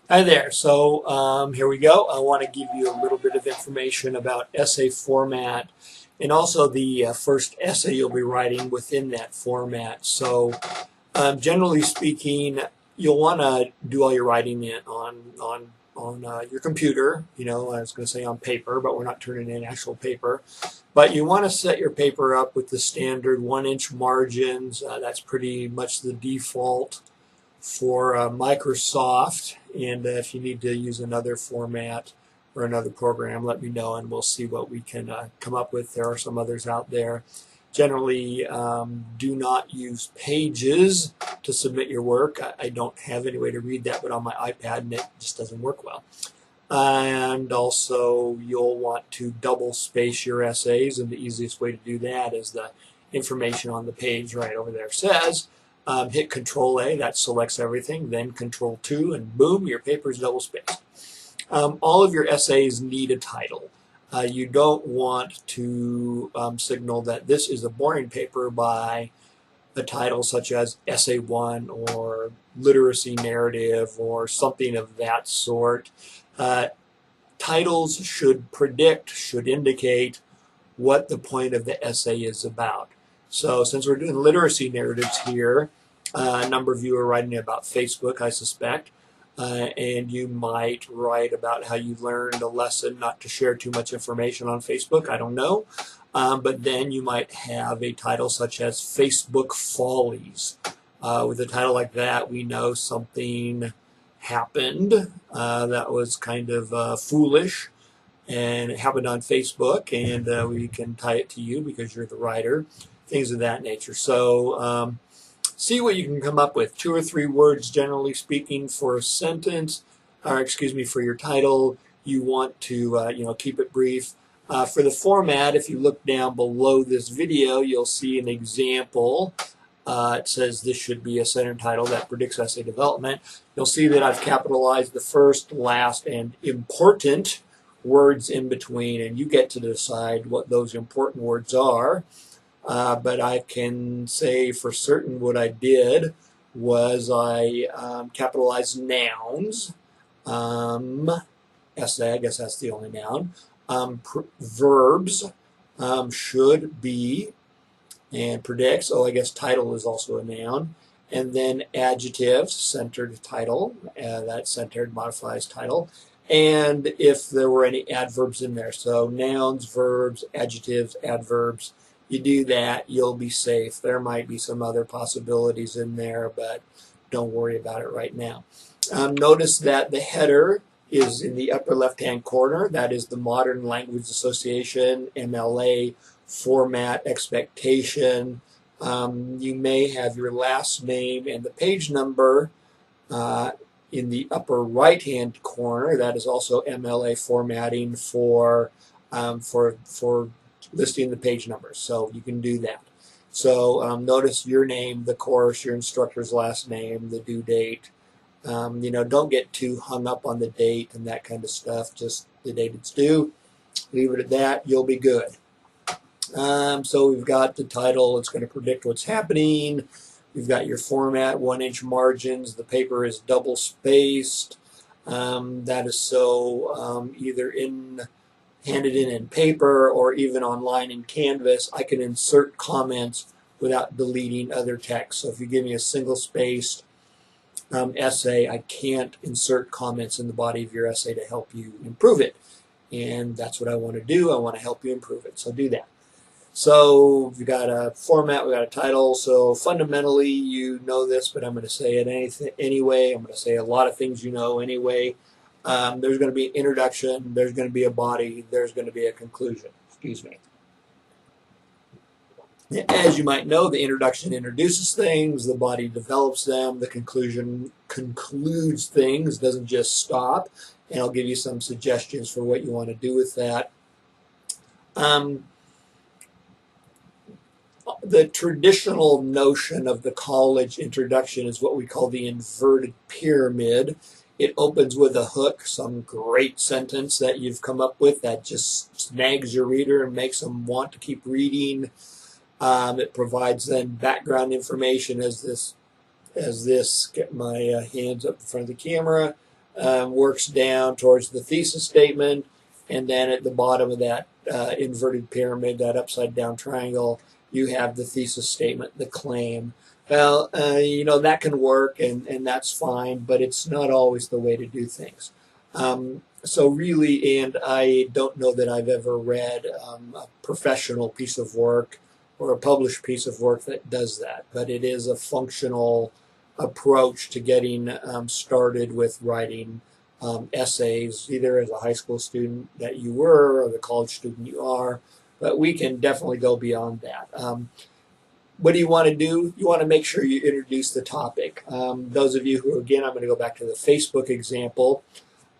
Hi there. Here we go. I want to give you a little bit of information about essay format and also the first essay you'll be writing within that format. Generally speaking, you'll want to do all your writing on your computer. I was going to say on paper, but we're not turning in actual paper. But you want to set your paper up with the standard 1-inch margins. That's pretty much the default for Microsoft. And if you need to use another format or another program, let me know and we'll see what we can come up with. There are some others out there. Generally, do not use Pages to submit your work. I don't have any way to read that, but on my iPad, and it just doesn't work well. And also, you'll want to double space your essays, and the easiest way to do that is the information on the page right over there says. Hit Control A, that selects everything, then Control 2, and boom, your paper is double spaced. All of your essays need a title. You don't want to signal that this is a boring paper by a title such as Essay 1 or Literacy Narrative or something of that sort. Titles should predict, should indicate what the point of the essay is about. So since we're doing literacy narratives here, a number of you are writing about Facebook, I suspect, and you might write about how you learned a lesson not to share too much information on Facebook. I don't know. But then you might have a title such as Facebook Follies. With a title like that, we know something happened that was kind of foolish, and it happened on Facebook, and we can tie it to you because you're the writer, things of that nature. See what you can come up with. 2 or 3 words, generally speaking, for a sentence, or excuse me, for your title. You want to keep it brief. For the format, if you look down below this video, you'll see an example. It says this should be a center title that predicts essay development. You'll see that I've capitalized the first, last, and important words in between, and you get to decide what those important words are. But I can say for certain what I did was I capitalized nouns, essay, I guess that's the only noun, verbs, should be, and predicts, I guess title is also a noun, and then adjectives, centered title, that centered modifies title, and if there were any adverbs in there. So nouns, verbs, adjectives, adverbs, you do that, you'll be safe. There might be some other possibilities in there, but don't worry about it right now. Notice that the header is in the upper left-hand corner. That is the Modern Language Association, MLA, format expectation. You may have your last name and the page number in the upper right-hand corner. That is also MLA formatting for listing the page numbers. So you can do that. So notice your name, the course, your instructor's last name, the due date. Don't get too hung up on the date and that kind of stuff. Just the date it's due. Leave it at that. You'll be good. So we've got the title. It's going to predict what's happening. We've got your format, 1-inch margins. The paper is double spaced. That is so either handed in paper or even online in Canvas, I can insert comments without deleting other text. So if you give me a single-spaced essay, I can't insert comments in the body of your essay to help you improve it. And that's what I want to do. I want to help you improve it. So do that. So we've got a format, we've got a title. So fundamentally, you know this, but I'm going to say it anyway. I'm going to say a lot of things you know anyway. There's going to be an introduction, there's going to be a body, there's going to be a conclusion. Excuse me. As you might know, the introduction introduces things, the body develops them, the conclusion concludes things, doesn't just stop. And I'll give you some suggestions for what you want to do with that. The traditional notion of the college introduction is what we call the inverted pyramid. It opens with a hook, some great sentence that you've come up with that just snags your reader and makes them want to keep reading. It provides then background information as this, get my hands up in front of the camera. works down towards the thesis statement, and then at the bottom of that inverted pyramid, that upside down triangle, you have the thesis statement, the claim. Well, that can work, and that's fine, but it's not always the way to do things. So really, and I don't know that I've ever read a professional piece of work or a published piece of work that does that, but it is a functional approach to getting started with writing essays, either as a high school student that you were or the college student you are, but we can definitely go beyond that. What do you want to do? You want to make sure you introduce the topic. Those of you who, again, I'm going to go back to the Facebook example,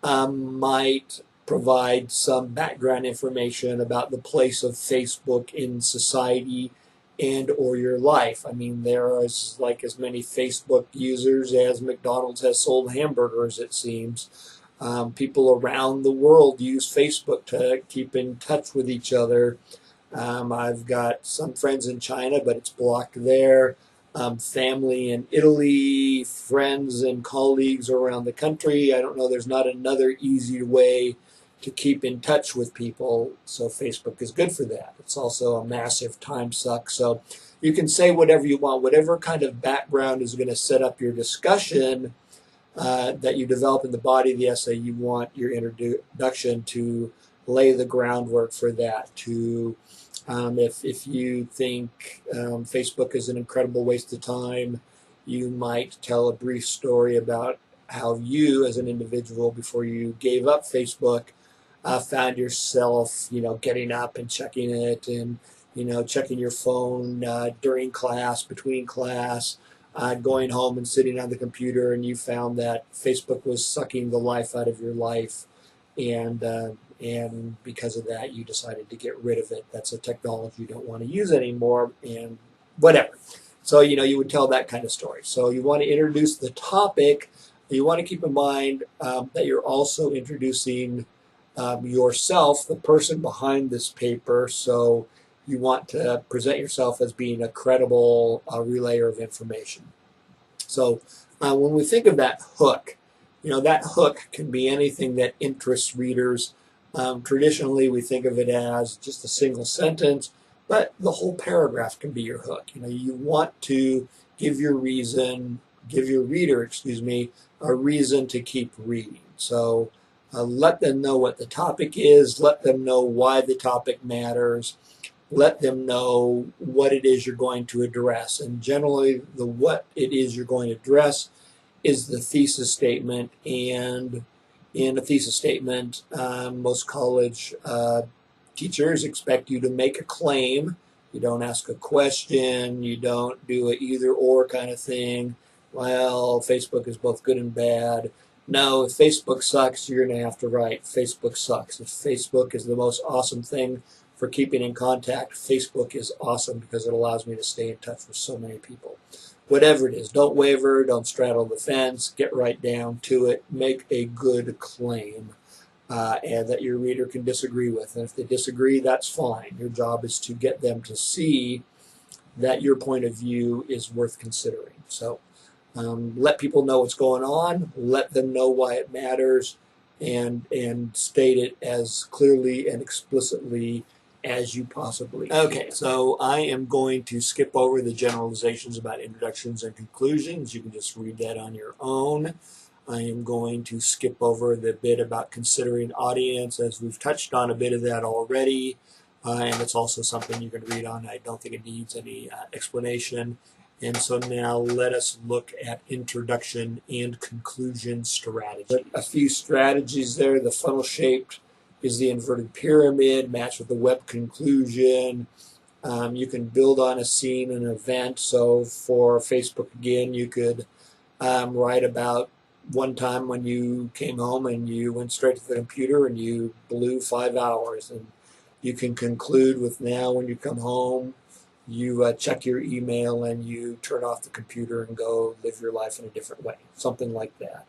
might provide some background information about the place of Facebook in society and or your life. I mean, there are as many Facebook users as McDonald's has sold hamburgers, it seems. People around the world use Facebook to keep in touch with each other. I've got some friends in China, but it's blocked there. Family in Italy, friends and colleagues around the country. I don't know, there's not another easy way to keep in touch with people, so Facebook is good for that. It's also a massive time suck, so you can say whatever you want, whatever kind of background is going to set up your discussion that you develop in the body of the essay. You want your introduction to lay the groundwork for that, to if you think Facebook is an incredible waste of time, you might tell a brief story about how you, as an individual, before you gave up Facebook, found yourself, getting up and checking it, and checking your phone during class, between class, going home and sitting on the computer, and you found that Facebook was sucking the life out of your life, and because of that, you decided to get rid of it. That's a technology you don't want to use anymore, and whatever. So, you would tell that kind of story. So you want to introduce the topic. You want to keep in mind that you're also introducing yourself, the person behind this paper. So you want to present yourself as being a credible relayer of information. So when we think of that hook, that hook can be anything that interests readers. Traditionally, we think of it as just a single sentence, but the whole paragraph can be your hook. You want to give your reader, a reason to keep reading. So let them know what the topic is, let them know why the topic matters, let them know what it is you're going to address. And generally, the what it is you're going to address is the thesis statement. And in a thesis statement, most college teachers expect you to make a claim. You don't ask a question. You don't do an either or kind of thing. Well, Facebook is both good and bad. No, if Facebook sucks, you're going to have to write Facebook sucks. If Facebook is the most awesome thing for keeping in contact, Facebook is awesome because it allows me to stay in touch with so many people. Whatever it is, don't waver, don't straddle the fence, get right down to it, make a good claim and that your reader can disagree with. And if they disagree, that's fine. Your job is to get them to see that your point of view is worth considering. So let people know what's going on, let them know why it matters, and state it as clearly and explicitly as you possibly can. Okay, so I am going to skip over the generalizations about introductions and conclusions. You can just read that on your own. I am going to skip over the bit about considering audience, as we've touched on a bit of that already, and it's also something you can read on. I don't think it needs any explanation. And so now let us look at introduction and conclusion strategy. A few strategies there. The funnel shaped is the inverted pyramid, matched with the web conclusion. You can build on a scene, an event. So for Facebook, again, you could write about one time when you came home and you went straight to the computer and you blew 5 hours. And you can conclude with, now when you come home, you check your email and you turn off the computer and go live your life in a different way, something like that.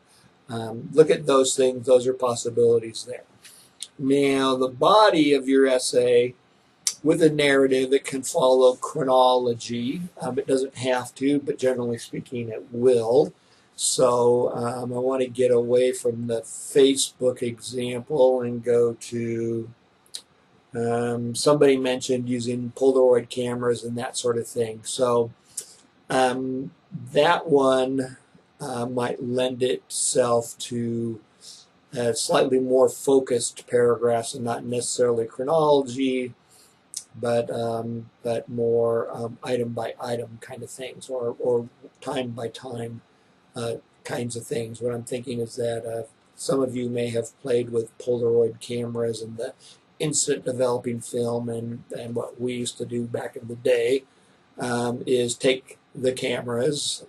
Look at those things. Those are possibilities there. Now, the body of your essay, with a narrative, it can follow chronology. It doesn't have to, but generally speaking, it will. So I want to get away from the Facebook example and go to somebody mentioned using Polaroid cameras and that sort of thing. So that one might lend itself to slightly more focused paragraphs and not necessarily chronology, but more item by item kind of things, or time by time kinds of things. What I'm thinking is that some of you may have played with Polaroid cameras and the instant developing film, and what we used to do back in the day is take the cameras,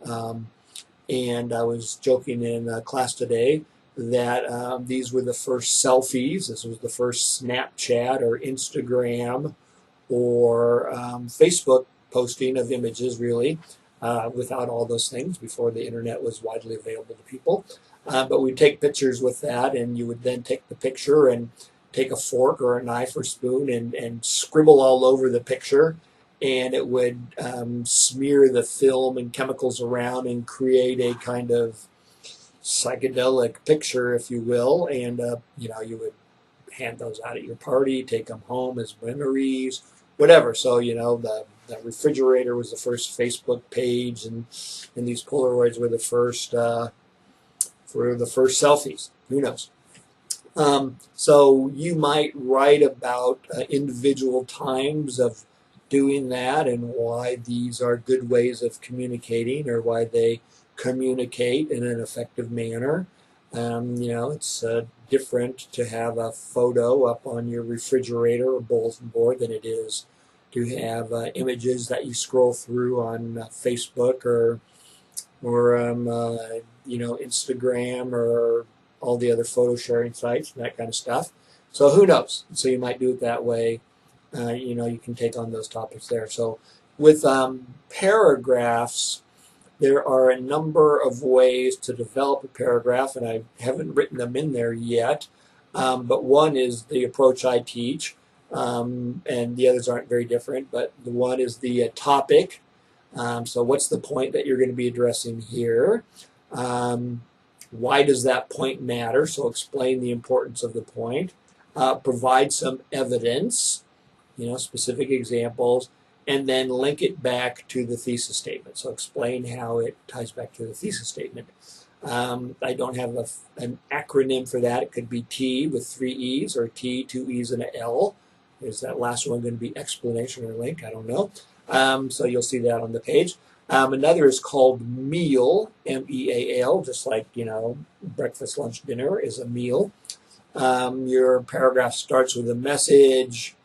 and I was joking in class today that these were the first selfies. This was the first Snapchat or Instagram or Facebook posting of images, really, without all those things, before the internet was widely available to people. But we'd take pictures with that, and you would then take the picture and take a fork or a knife or spoon and scribble all over the picture, and it would smear the film and chemicals around and create a kind of psychedelic picture, if you will. And you would hand those out at your party, take them home as memories, whatever. So the refrigerator was the first Facebook page, and these Polaroids were the first selfies. Who knows? So you might write about individual times of doing that and why these are good ways of communicating, or why they communicate in an effective manner. It's different to have a photo up on your refrigerator or bulletin board than it is to have images that you scroll through on Facebook or Instagram or all the other photo sharing sites and that kind of stuff. So who knows? So you might do it that way. You can take on those topics there. So with paragraphs, there are a number of ways to develop a paragraph, and I haven't written them in there yet. But one is the approach I teach, and the others aren't very different. But the one is the topic. So what's the point that you're going to be addressing here? Why does that point matter? So explain the importance of the point. Provide some evidence, specific examples, and then link it back to the thesis statement. So explain how it ties back to the thesis statement. I don't have an acronym for that. It could be T with 3 E's, or T, 2 E's, and an L. Is that last one going to be explanation or link? I don't know. So you'll see that on the page. Another is called meal, M-E-A-L, just like, breakfast, lunch, dinner is a meal. Your paragraph starts with a message.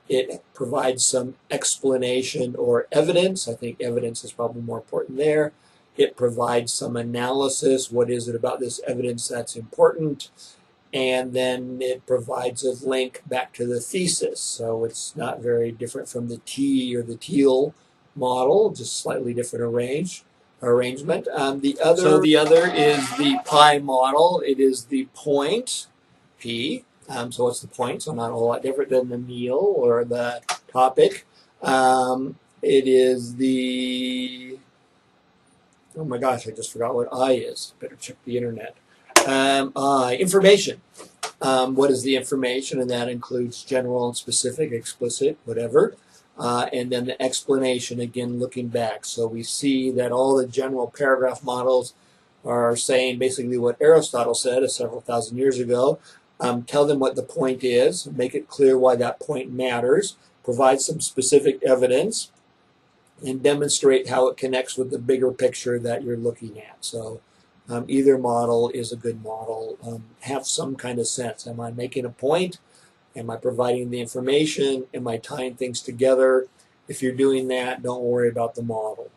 It provides some explanation or evidence. I think evidence is probably more important there. It provides some analysis. What is it about this evidence that's important? And then it provides a link back to the thesis. So it's not very different from the T or the teal model, just slightly different arrangement. The other is the pie model. It is the point, P. So what's the point? So not a whole lot different than the meal or the topic. It is the, oh my gosh, I just forgot what I is. Better check the internet. Information. What is the information? And that includes general and specific, explicit, whatever. And then the explanation, again, looking back. So we see that all the general paragraph models are saying basically what Aristotle said several thousand years ago. Tell them what the point is, make it clear why that point matters, provide some specific evidence, and demonstrate how it connects with the bigger picture that you're looking at. So either model is a good model. Have some kind of sense. Am I making a point? Am I providing the information? Am I tying things together? If you're doing that, don't worry about the model.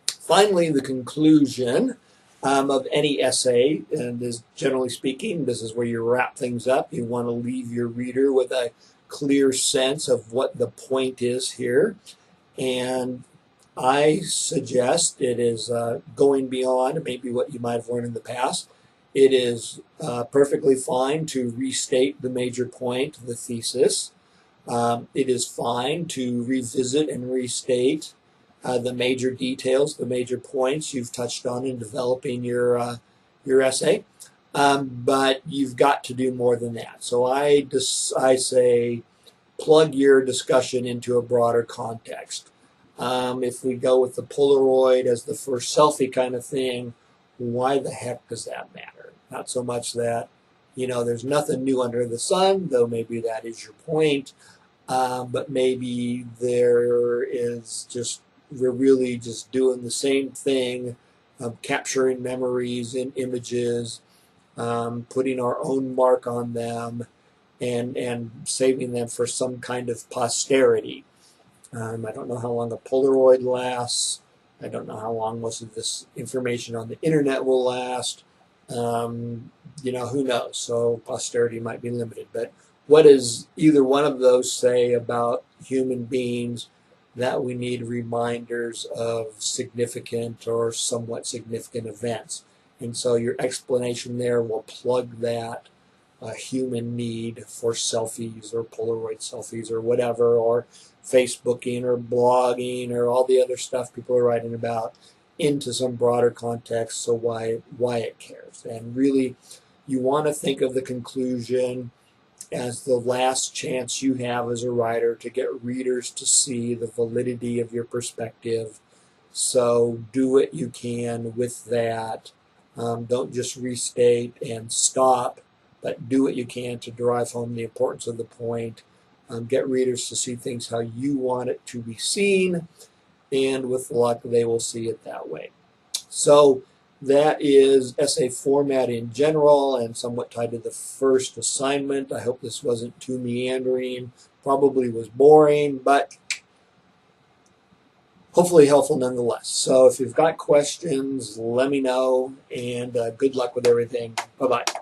Finally, the conclusion of any essay, and is generally speaking, this is where you wrap things up. You want to leave your reader with a clear sense of what the point is here. And I suggest it is going beyond maybe what you might have learned in the past. It is perfectly fine to restate the major point, the thesis. It is fine to revisit and restate the major details, the major points you've touched on in developing your essay. But you've got to do more than that. So I say plug your discussion into a broader context. If we go with the Polaroid as the first selfie kind of thing, why the heck does that matter? Not so much that, there's nothing new under the sun, though maybe that is your point, but maybe we're really just doing the same thing, capturing memories in images, putting our own mark on them, and saving them for some kind of posterity. I don't know how long a Polaroid lasts. I don't know how long most of this information on the internet will last. Who knows? So posterity might be limited. But what does either one of those say about human beings that we need reminders of significant or somewhat significant events? And so your explanation there will plug that human need for selfies or Polaroid selfies or whatever, or Facebooking or blogging or all the other stuff people are writing about into some broader context, so why it cares. And really, you want to think of the conclusion as the last chance you have as a writer to get readers to see the validity of your perspective. So do what you can with that. Don't just restate and stop, but do what you can to drive home the importance of the point. Get readers to see things how you want it to be seen, and with luck, they will see it that way. So that is essay format in general and somewhat tied to the first assignment. I hope this wasn't too meandering, probably was boring, but hopefully helpful nonetheless. So if you've got questions, let me know, and good luck with everything. Bye-bye.